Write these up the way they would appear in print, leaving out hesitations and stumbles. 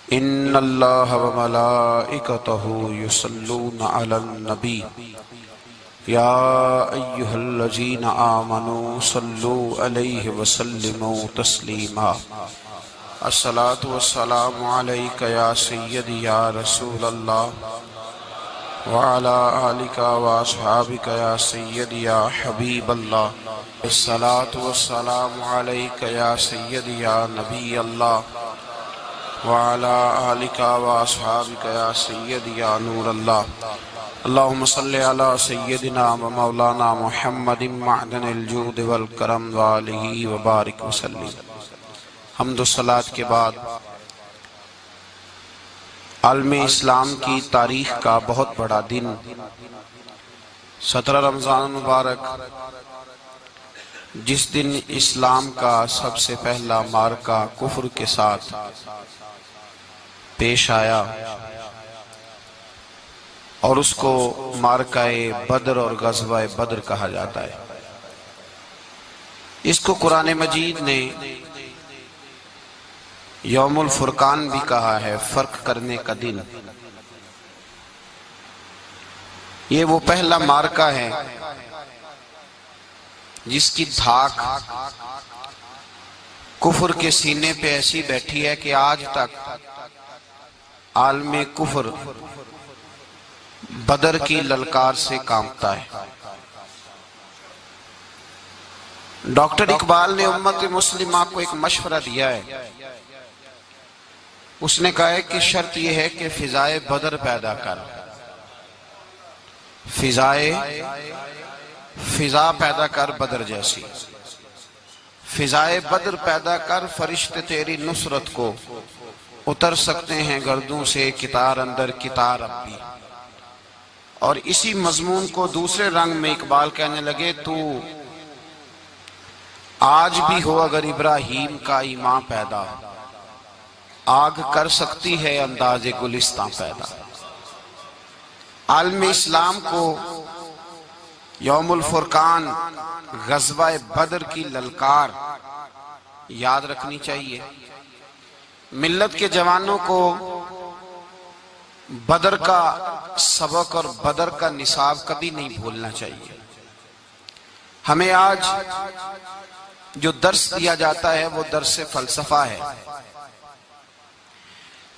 ان اللہ وملائکتہ یصلون علی النبی یا ایہا الذین آمنوا صلوا علیہ وسلموا تسلیما۔ الصلاة والسلام علیک یا سیدی یا رسول اللہ وعلی آلک واصحابک یا سیدی یا حبیب اللہ۔ الصلاة والسلام علیک یا سیدی یا نبی اللہ وعلی آلک واصحابک یا سیدی یا نور اللہ۔ اللہم صلی علی سیدنا و مولانا محمد معدن الجود والکرم وآلہ وبارک وسلم۔ حمد و صلاۃ کے بعد عالم اسلام کی تاریخ کا بہت بڑا دن 17 رمضان مبارک، جس دن اسلام کا سب سے پہلا معرکہ کفر کے ساتھ پیش آیا اور اس کو معرکہ بدر اور غزوہ بدر کہا جاتا ہے۔ اس کو قرآن مجید نے یوم الفرقان بھی کہا ہے، فرق کرنے کا دن۔ یہ وہ پہلا معرکہ ہے جس کی دھاک کفر کے سینے پہ ایسی بیٹھی ہے کہ آج تک عالم کفر بدر کی للکار سے کانپتا ہے۔ ڈاکٹر اقبال نے امت مسلمہ کو ایک مشورہ دیا ہے۔ اس نے کہا ہے کہ شرط یہ ہے کہ فضائے بدر پیدا کر، فضا پیدا کر بدر جیسی، فضائے بدر پیدا کر، فرشتے تیری نصرت کو اتر سکتے ہیں گردوں سے کتار اندر کتار اب بھی۔ اور اسی مضمون کو دوسرے رنگ میں اقبال کہنے لگے، تو آج بھی ہو اگر ابراہیم کا ایمان پیدا، آگ کر سکتی ہے انداز گلستان پیدا۔ عالم اسلام کو یوم الفرقان غزوہ بدر کی للکار یاد رکھنی چاہیے۔ ملت کے جوانوں کو بدر کا سبق اور بدر کا نصاب کبھی نہیں بھولنا چاہیے۔ ہمیں آج جو درس دیا جاتا ہے وہ درس فلسفہ ہے۔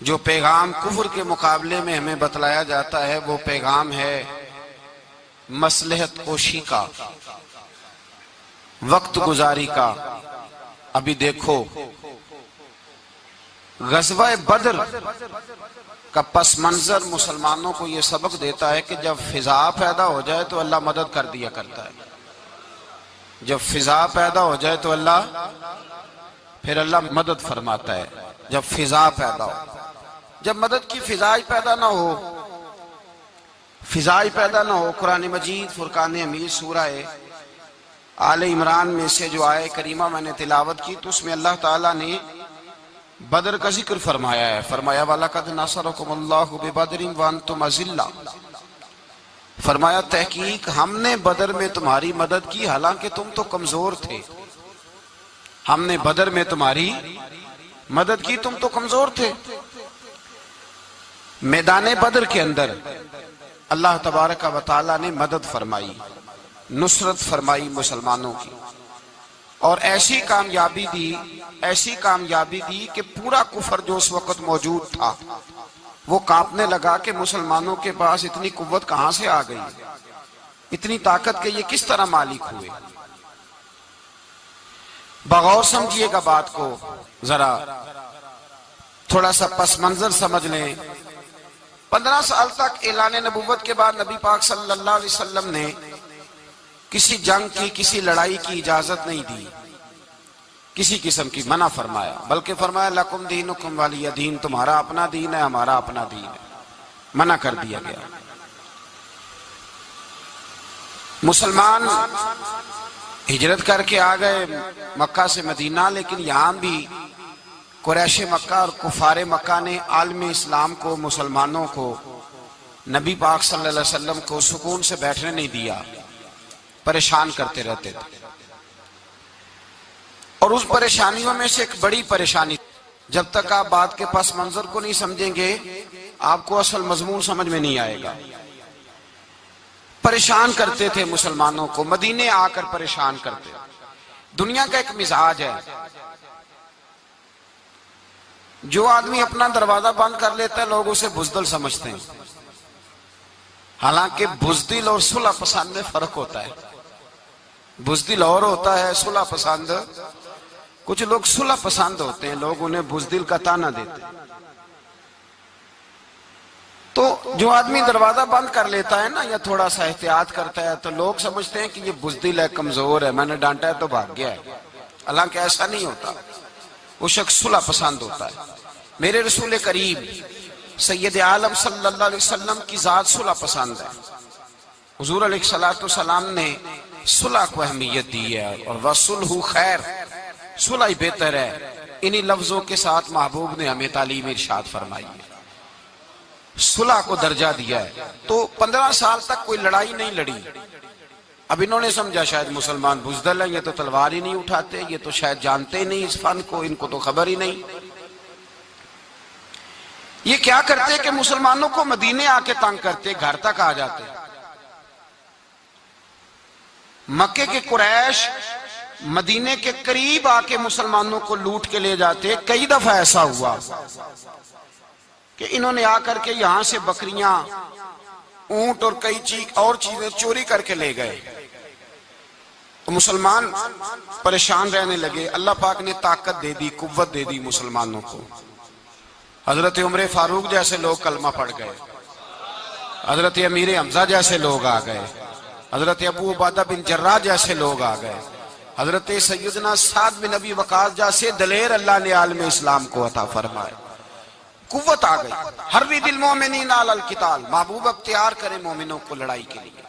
جو پیغام کفر کے مقابلے میں ہمیں بتلایا جاتا ہے وہ پیغام ہے مصلحت کوشی کا، وقت گزاری کا۔ ابھی دیکھو غزوہ بدر کا پس منظر مسلمانوں کو یہ سبق دیتا ہے کہ جب فضا پیدا ہو جائے تو اللہ مدد کر دیا کرتا ہے۔ جب فضا پیدا ہو جائے تو پھر اللہ مدد فرماتا ہے۔ جب فضا پیدا ہو، جب مدد کی فضائی پیدا نہ ہو، قرآن مجید فرقان حمید سورہ آل عمران میں سے جو آیہ کریمہ میں نے تلاوت کی تو اس میں اللہ تعالیٰ نے بدر کا ذکر فرمایا ہے۔ فرمایا وَلَقَدْ نَصَرَكُمُ اللَّهُ بِبَدْرٍ وَأَنْتُمْ أَذِلَّةٌ، فرمایا تحقیق ہم نے بدر میں تمہاری مدد کی حالانکہ تم تو کمزور تھے۔ ہم نے بدر میں تمہاری مدد کی، تم تو کمزور تھے۔ میدان بدر کے اندر اللہ تبارک و تعالیٰ نے مدد فرمائی، نصرت فرمائی مسلمانوں کی، اور ایسی کامیابی دی کہ پورا کفر جو اس وقت موجود تھا وہ کانپنے لگا کہ مسلمانوں کے پاس اتنی قوت کہاں سے آ گئی، اتنی طاقت کے یہ کس طرح مالک ہوئے۔ بغور سمجھیے گا بات کو، ذرا تھوڑا سا پس منظر سمجھ لیں۔ 15 سال تک اعلان نبوت کے بعد نبی پاک صلی اللہ علیہ وسلم نے کسی جنگ کی، کسی لڑائی کی اجازت نہیں دی، کسی قسم کی منع فرمایا، بلکہ فرمایا لکم دینکم ولی دین، تمہارا اپنا دین ہے ہمارا اپنا دین ہے، منع کر دیا گیا۔ مسلمان ہجرت کر کے آ گئے مکہ سے مدینہ، لیکن یہاں بھی قریش مکہ اور کفار مکہ نے عالم اسلام کو، مسلمانوں کو، نبی پاک صلی اللہ علیہ وسلم کو سکون سے بیٹھنے نہیں دیا، پریشان کرتے رہتے تھے۔ اور اس پریشانیوں میں سے ایک بڑی پریشانی جب تک آپ بات کے پس منظر کو نہیں سمجھیں گے آپ کو اصل مضمون سمجھ میں نہیں آئے گا۔ پریشان کرتے تھے مسلمانوں کو، مدینے آ کر پریشان کرتے۔ دنیا کا ایک مزاج ہے، جو آدمی اپنا دروازہ بند کر لیتا ہے لوگ اسے بزدل سمجھتے ہیں، حالانکہ بزدل اور صلح پسند میں فرق ہوتا ہے۔ بزدل اور ہوتا ہے، صلح پسند، کچھ لوگ صلح پسند ہوتے ہیں، لوگ انہیں بزدل کا طعنہ دیتے ہیں۔ تو جو آدمی دروازہ بند کر لیتا ہے نا یا تھوڑا سا احتیاط کرتا ہے تو لوگ سمجھتے ہیں کہ یہ بزدل ہے، کمزور ہے، میں نے ڈانٹا ہے تو بھاگ گیا ہے، حالانکہ ایسا نہیں ہوتا، وہ شخص صلح پسند ہوتا ہے۔ میرے رسول کریم سید عالم صلی اللہ علیہ وسلم کی ذات صلح پسند ہے۔ حضور علیہ السلام نے صلح کو اہمیت دی ہے، اور وَصُلْحُ خیر، صلح ہی بہتر ہے۔ انہی لفظوں کے ساتھ محبوب نے ہمیں تعلیم ارشاد فرمائی ہے، صلح کو درجہ دیا ہے۔ تو 15 سال تک کوئی لڑائی نہیں لڑی۔ اب انہوں نے سمجھا شاید مسلمان بزدل ہیں، یہ تو تلوار ہی نہیں اٹھاتے، یہ تو شاید جانتے ہی نہیں اس فن کو، ان کو تو خبر ہی نہیں۔ یہ کیا کرتے کہ مسلمانوں کو مدینے آ کے تنگ کرتے، گھر تک آ جاتے۔ مکے کے قریش مدینے کے قریب آ کے مسلمانوں کو لوٹ کے لے جاتے۔ کئی دفعہ ایسا ہوا کہ انہوں نے آ کر کے یہاں سے بکریاں، اونٹ اور کئی اور چیزیں چوری کر کے لے گئے۔ مسلمان پریشان رہنے لگے۔ اللہ پاک نے طاقت دے دی، قوت دے دی مسلمانوں کو۔ حضرت عمر فاروق جیسے لوگ کلمہ پڑھ گئے، حضرت امیر حمزہ جیسے لوگ آ گئے، حضرت ابو عبیدہ بن جراح جیسے لوگ آ گئے، حضرت سیدنا سعد بن ابی وقاص جیسے دلیر اللہ نے عالم اسلام کو عطا فرمائے۔ قوت آ گئی۔ حرِّض المؤمنین علی القتال، محبوب اب تیار کرے مومنوں کو لڑائی کے لیے۔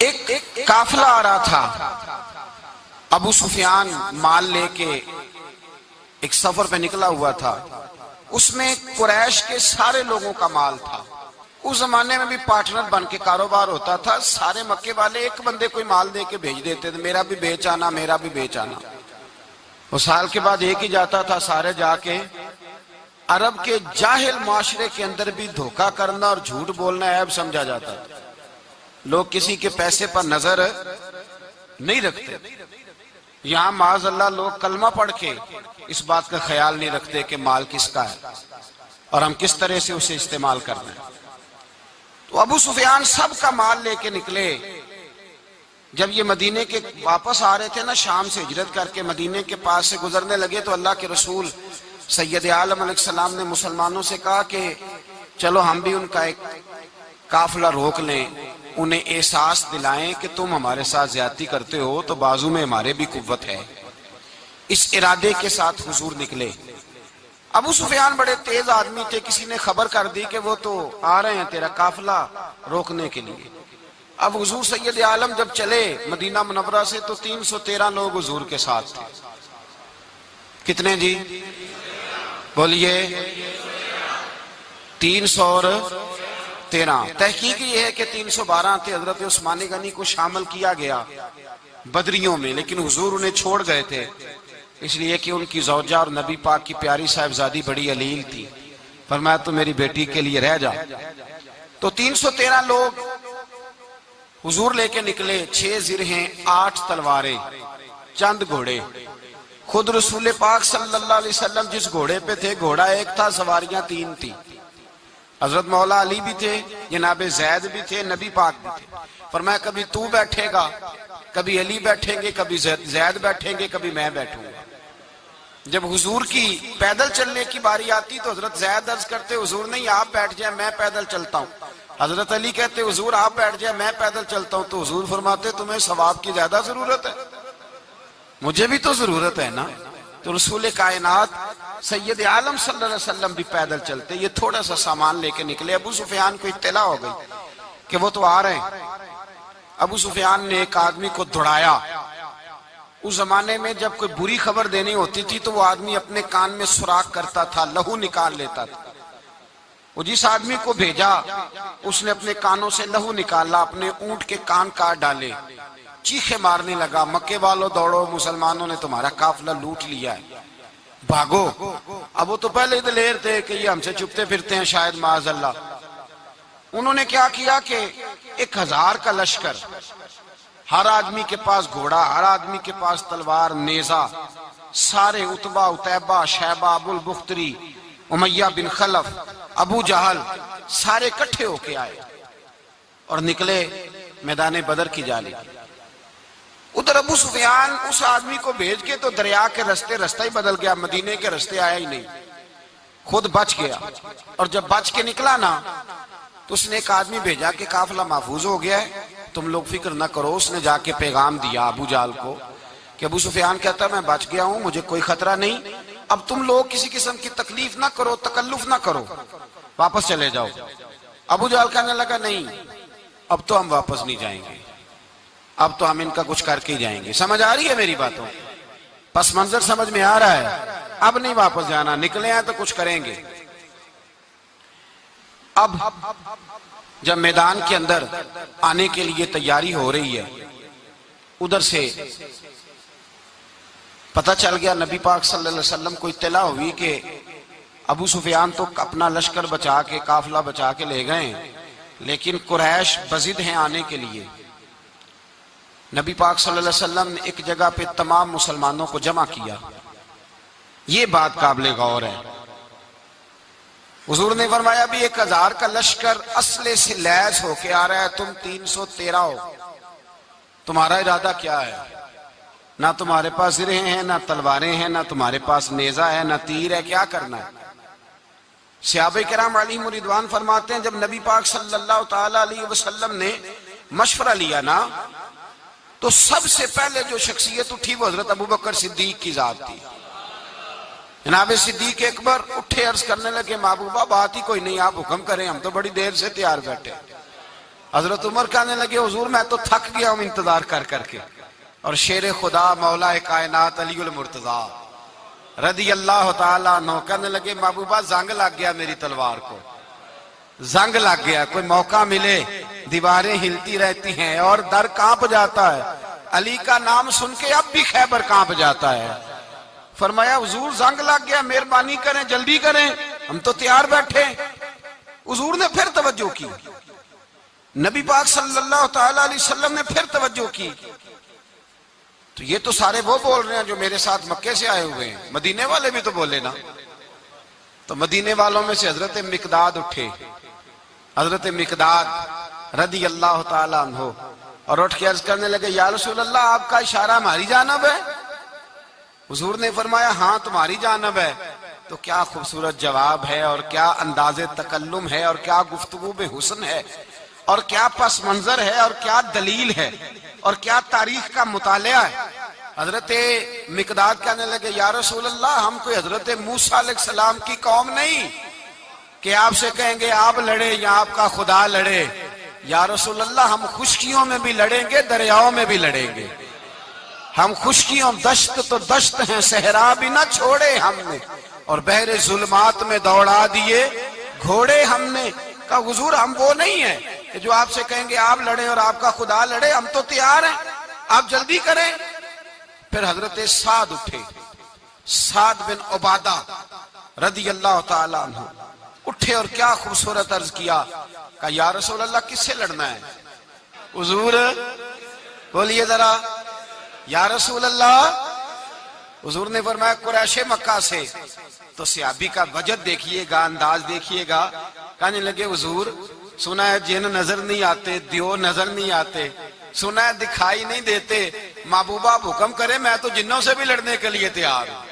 ایک قافلہ آ رہا تھا، ابو سفیان مال لے کے ایک سفر پہ نکلا ہوا تھا، اس میں قریش کے سارے لوگوں کا مال تھا۔ اس زمانے میں بھی پارٹنر بن کے کاروبار ہوتا تھا، سارے مکے والے ایک بندے کوئی مال دے کے بھیج دیتے تھے، میرا بھی بیچ آنا، میرا بھی بیچ آنا۔ وہ سال کے بعد ایک ہی جاتا تھا، سارے جا کے۔ عرب کے جاہل معاشرے کے اندر بھی دھوکہ کرنا اور جھوٹ بولنا عیب سمجھا جاتا تھا، لوگ کسی کے پیسے پر نظر نہیں رکھتے۔ یہاں معاذ اللہ لوگ کلمہ پڑھ کے اس بات کا خیال نہیں رکھتے کہ مال کس کا ہے اور ہم کس طرح سے اسے استعمال کرنا ہے۔ تو ابو سفیان سب کا مال لے کے نکلے۔ جب یہ مدینے کے واپس آ رہے تھے نا، شام سے ہجرت کر کے مدینے کے پاس سے گزرنے لگے، تو اللہ کے رسول سید عالم علیہ السلام نے مسلمانوں سے کہا کہ چلو ہم بھی ان کا ایک قافلہ روک لیں، انہیں احساس دلائیں کہ تم ہمارے ساتھ زیادتی کرتے ہو تو بازو میں ہمارے بھی قوت ہے۔ اس ارادے کے ساتھ حضور نکلے۔ ابو سفیان بڑے تیز آدمی تھے، کسی نے خبر کر دی کہ وہ تو آ رہے ہیں تیرا قافلہ روکنے کے لیے۔ اب حضور سید عالم جب چلے مدینہ منورہ سے تو 313 لوگ حضور کے ساتھ تھے۔ کتنے جی؟ بولیے 313۔ تحقیق یہ ہے کہ 312 تھے۔ حضرت عثمان غنی کو شامل کیا گیا بدریوں میں، لیکن حضور انہیں چھوڑ گئے تھے، اس لیے کہ ان کی زوجہ اور نبی پاک کی پیاری صاحبزادی بڑی علیل تھی۔ فرمایا تو میری بیٹی کے لیے رہ جا۔ تو 313 لوگ حضور لے کے نکلے، 6 زرہیں، 8 تلواریں، چند گھوڑے۔ خود رسول پاک صلی اللہ علیہ وسلم جس گھوڑے پہ تھے، گھوڑا ایک تھا، سواریاں 3 تھی۔ حضرت مولا علی بھی تھے، جناب زید بھی تھے، نبی پاک بھی تھے۔ فرمایا کبھی تو بیٹھے گا، کبھی علی بیٹھیں گے، کبھی زید بیٹھیں گے، کبھی میں بیٹھوں گا۔ جب حضور کی پیدل چلنے کی باری آتی تو حضرت زید عرض کرتے حضور نہیں آپ بیٹھ جائیں، میں پیدل چلتا ہوں۔ حضرت علی کہتے حضور آپ بیٹھ جائیں، میں پیدل چلتا ہوں۔ تو حضور فرماتے تمہیں ثواب کی زیادہ ضرورت ہے، مجھے بھی تو ضرورت ہے نا۔ تو رسول کائنات سید عالم صلی اللہ علیہ وسلم بھی پیدل چلتے، یہ تھوڑا سا سامان لے کے نکلے۔ ابو سفیان کو اطلاع ہو گئی کہ وہ تو آ رہے ہیں۔ ابو سفیان نے ایک آدمی کو دوڑایا۔ اس زمانے میں جب کوئی بری خبر دینی ہوتی تھی تو وہ آدمی اپنے کان میں سوراخ کرتا تھا، لہو نکال لیتا تھا۔ وہ جس آدمی کو بھیجا اس نے اپنے کانوں سے لہو نکالا، اپنے اونٹ کے کان کاٹ ڈالے، چیخے مارنے لگا، مکے والوں دوڑو، مسلمانوں نے تمہارا قافلہ لوٹ لیا ہے، بھاگو۔ اب وہ تو پہلے دلیر تھے کہ یہ ہم سے چھپتے پھرتے ہیں شاید معاذ اللہ۔ انہوں نے کیا کیا کہ 1000 کا لشکر، ہر آدمی کے پاس گھوڑا، ہر آدمی کے پاس تلوار، نیزہ، سارے عتبہ، عتیبہ، شیبہ، ابو البختری، امیہ بن خلف، ابو جہل، سارے اکٹھے ہو کے آئے اور نکلے میدان بدر کی جانب۔ ادھر ابو سفیان اس آدمی کو بھیج کے تو دریا کے رستہ ہی بدل گیا، مدینے کے رستے آیا ہی نہیں، خود بچ گیا۔ اور جب بچ کے نکلا نا تو اس نے ایک آدمی بھیجا کہ قافلہ محفوظ ہو گیا ہے، تم لوگ فکر نہ کرو۔ اس نے جا کے پیغام دیا ابو جہل کو کہ ابو سفیان کہتا ہے میں بچ گیا ہوں، مجھے کوئی خطرہ نہیں، اب تم لوگ کسی قسم کی تکلیف نہ کرو، تکلف نہ کرو، واپس چلے جاؤ۔ ابو جہل کہنے لگا نہیں، اب تو ہم واپس نہیں جائیں گے، اب تو ہم ان کا کچھ کر کے ہی جائیں گے۔ سمجھ آ رہی ہے میری باتوں؟ پس منظر سمجھ میں آ رہا ہے، اب نہیں واپس جانا، نکلے ہیں تو کچھ کریں گے۔ اب جب میدان کے اندر آنے کے لیے تیاری ہو رہی ہے، ادھر سے پتہ چل گیا، نبی پاک صلی اللہ علیہ وسلم کو اطلاع ہوئی کہ ابو سفیان تو اپنا لشکر بچا کے، قافلہ بچا کے لے گئے، لیکن قریش بضد ہیں آنے کے لیے۔ نبی پاک صلی اللہ علیہ وسلم نے ایک جگہ پہ تمام مسلمانوں کو جمع کیا۔ یہ بات قابل غور ہے۔ حضور نے فرمایا بھی 1000 کا لشکر اسلحے سے لیس ہو کے آ رہا ہے، تم 313 ہو، تمہارا ارادہ کیا ہے؟ نہ تمہارے پاس زرہیں ہیں، نہ تلواریں ہیں، نہ تمہارے پاس نیزہ ہے، نہ تیر ہے، کیا کرنا ہے؟ صحابہ کرام علیہم رضوان فرماتے ہیں جب نبی پاک صلی اللہ تعالی علیہ وسلم نے مشورہ لیا نا تو سب سے پہلے جو شخصیت اٹھی وہ حضرت ابوبکر صدیق کی ذات تھی۔ جناب صدیق اکبر اٹھے، عرض کرنے لگے محبوبہ بات ہی کوئی نہیں، آپ حکم کریں، ہم تو بڑی دیر سے تیار بیٹھے۔ حضرت عمر کہنے لگے حضور میں تو تھک گیا ہوں انتظار کر کر کے۔ اور شیر خدا مولا کائنات علی المرتضیٰ رضی اللہ تعالیٰ عنہ کہنے لگے محبوبہ زنگ لگ گیا میری تلوار کو، زنگ لگ گیا، کوئی موقع ملے دیواریں ہلتی رہتی ہیں اور در کانپ جاتا ہے، علی کا نام سن کے اب بھی خیبر کانپ جاتا ہے۔ فرمایا حضور زنگ لگ گیا، مہربانی کریں، جلدی کریں، ہم تو تیار بیٹھے۔ حضور نے پھر توجہ کی، نبی پاک صلی اللہ تعالی علیہ وسلم نے پھر توجہ کی، تو یہ تو سارے وہ بول رہے ہیں جو میرے ساتھ مکے سے آئے ہوئے ہیں، مدینے والے بھی تو بولے نا۔ تو مدینے والوں میں سے حضرت مقداد اٹھے، حضرت مقداد رضی اللہ تعالیٰ عنہ، اور اٹھ کے عرض کرنے لگے یا رسول اللہ آپ کا اشارہ ہماری جانب ہے؟ حضور نے فرمایا ہاں تمہاری جانب ہے۔ تو کیا خوبصورت جواب ہے، اور کیا انداز تکلم ہے، اور کیا گفتگو بے حسن ہے، اور کیا پس منظر ہے، اور کیا دلیل ہے، اور کیا تاریخ کا مطالعہ ہے۔ حضرت مقداد کہنے لگے یا رسول اللہ ہم کوئی حضرت موسیٰ علیہ السلام کی قوم نہیں کہ آپ سے کہیں گے آپ لڑے یا آپ کا خدا لڑے۔ یا رسول اللہ ہم خشکیوں میں بھی لڑیں گے، دریاؤں میں بھی لڑیں گے، ہم خشکیوں دشت تو دشت ہیں، صحرا بھی نہ چھوڑے ہم نے، اور بحر ظلمات میں دوڑا دیے گھوڑے ہم نے۔ کہا حضور ہم وہ نہیں ہیں کہ جو آپ سے کہیں گے آپ لڑیں اور آپ کا خدا لڑے، ہم تو تیار ہیں، آپ جلدی کریں۔ پھر حضرت سعد اٹھے، سعد بن عبادہ رضی اللہ تعالیٰ عنہ اٹھے اور کیا خوبصورت عرض کیا، کہا یا رسول اللہ کس سے لڑنا ہے؟ حضور بولیے ذرا یا رسول اللہ۔ حضور نے فرمایا قریش مکہ سے۔ تو صحابی کا وجد دیکھیے گا، انداز دیکھیے گا، کہنے لگے حضور سنا ہے جن نظر نہیں آتے، دیو نظر نہیں آتے، سنا ہے دکھائی نہیں دیتے، محبوبہ آپ حکم کرے میں تو جنوں سے بھی لڑنے کے لیے تیار ہوں،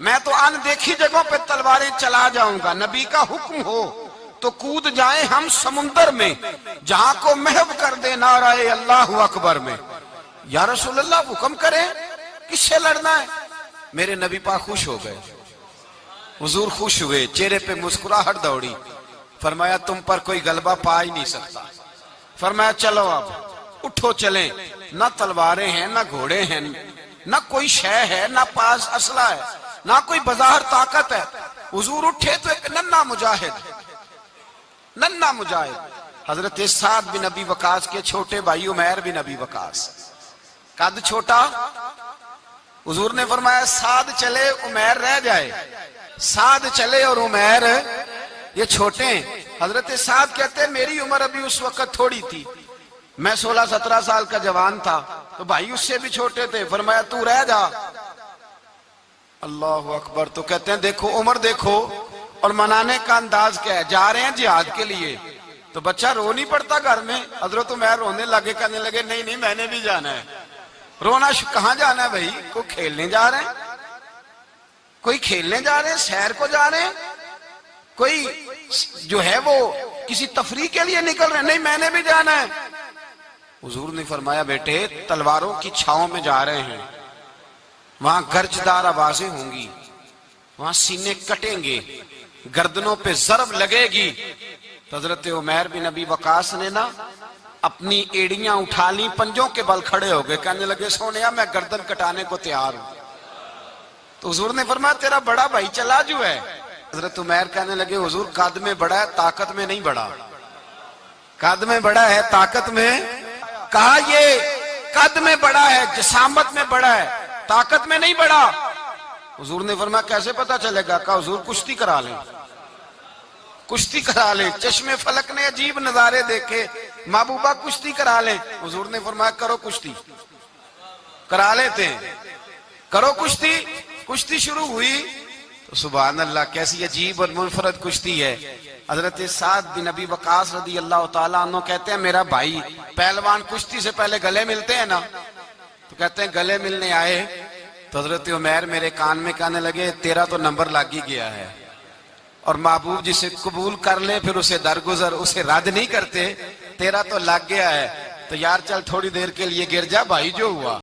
میں تو ان دیکھی جگہوں پہ تلواریں چلا جاؤں گا، نبی کا حکم ہو تو کود جائیں ہم سمندر میں، جہاں کو محو کر دے نعرہ اللہ اکبر میں۔ یا رسول اللہ حکم کریں کس سے لڑنا ہے؟ میرے نبی پاک خوش ہو گئے، حضور خوش ہوئے، چہرے پہ مسکراہٹ دوڑی، فرمایا تم پر کوئی غلبہ پا ہی نہیں سکتا۔ فرمایا چلو اب اٹھو چلیں، نہ تلواریں ہیں، نہ گھوڑے ہیں، نہ کوئی شے ہے، نہ پاس اسلحہ ہے، نہ کوئی بظاہر طاقت ہے۔ حضور اٹھے تو ایک ننھا مجاہد حضرت سعد بن ابی وقاص کے چھوٹے بھائی عمیر بن ابی وقاص قد چھوٹا، حضور نے فرمایا سعد چلے عمیر رہ جائے، سعد چلے اور عمیر یہ چھوٹے ہیں۔ حضرت سعد کہتے ہیں میری عمر ابھی اس وقت تھوڑی تھی، میں 16-17 سال کا جوان تھا، تو بھائی اس سے بھی چھوٹے تھے، فرمایا تو رہ جا۔ اللہ اکبر۔ تو کہتے ہیں دیکھو عمر دیکھو، اور منانے کا انداز کیا ہے، جا رہے ہیں جہاد کے لیے، تو بچہ رو نہیں پڑتا گھر میں۔ حضرت عمر رونے لگے، کہنے لگے نہیں نہیں میں نے بھی جانا ہے۔ رونا کہاں جانا ہے بھائی؟ کوئی کھیلنے جا رہے ہیں، کوئی کھیلنے جا رہے ہیں، سیر کو جا رہے ہیں، کوئی جو ہے وہ کسی تفریح کے لیے نکل رہے ہیں، نہیں میں نے بھی جانا ہے۔ حضور نے فرمایا بیٹے تلواروں کی چھاؤں میں جا رہے ہیں، وہاں گرجدار آوازیں ہوں گی، وہاں سینے کٹیں گے، گردنوں پہ ضرب لگے گی۔ تو حضرت عمیر بن ابی وقاص نے نا اپنی ایڑیاں اٹھا لی، پنجوں کے بل کھڑے ہو گئے، کہنے لگے سونیا میں گردن کٹانے کو تیار ہوں۔ تو حضور نے فرمایا تیرا بڑا بھائی چلا جو ہے۔ حضرت عمیر کہنے لگے حضور قد میں بڑا ہے، طاقت میں نہیں بڑا، قد میں بڑا ہے طاقت میں، کہا یہ قد میں بڑا ہے، جسامت میں بڑا ہے، طاقت میں نہیں بڑا۔ حضور نے فرمایا کیسے پتا چلے گا؟ کہا حضور کشتی کرا لیں، کشتی کرا لیں۔ چشم فلک نے عجیب نظارے دیکھے، محبوبہ کشتی کرا لیں۔ حضور نے فرمایا کرو کشتی، کرا لیتے ہیں، کرو کشتی۔ کشتی شروع ہوئی تو سبحان اللہ کیسی عجیب اور منفرد کشتی ہے۔ حضرت سعد بن ابی وقاص رضی اللہ تعالیٰ عنہ کہتے ہیں میرا بھائی پہلوان کشتی سے پہلے گلے ملتے ہیں نا، تو کہتے ہیں گلے ملنے آئے تو حضرت عمیر میرے کان میں کہنے لگے تیرا تو نمبر لگ ہی گیا ہے، اور محبوب جسے قبول کر لے پھر اسے درگزر، اسے رد نہیں کرتے، تیرا تو لگ گیا ہے، تو یار چل تھوڑی دیر کے لیے گر جا بھائی جو ہوا۔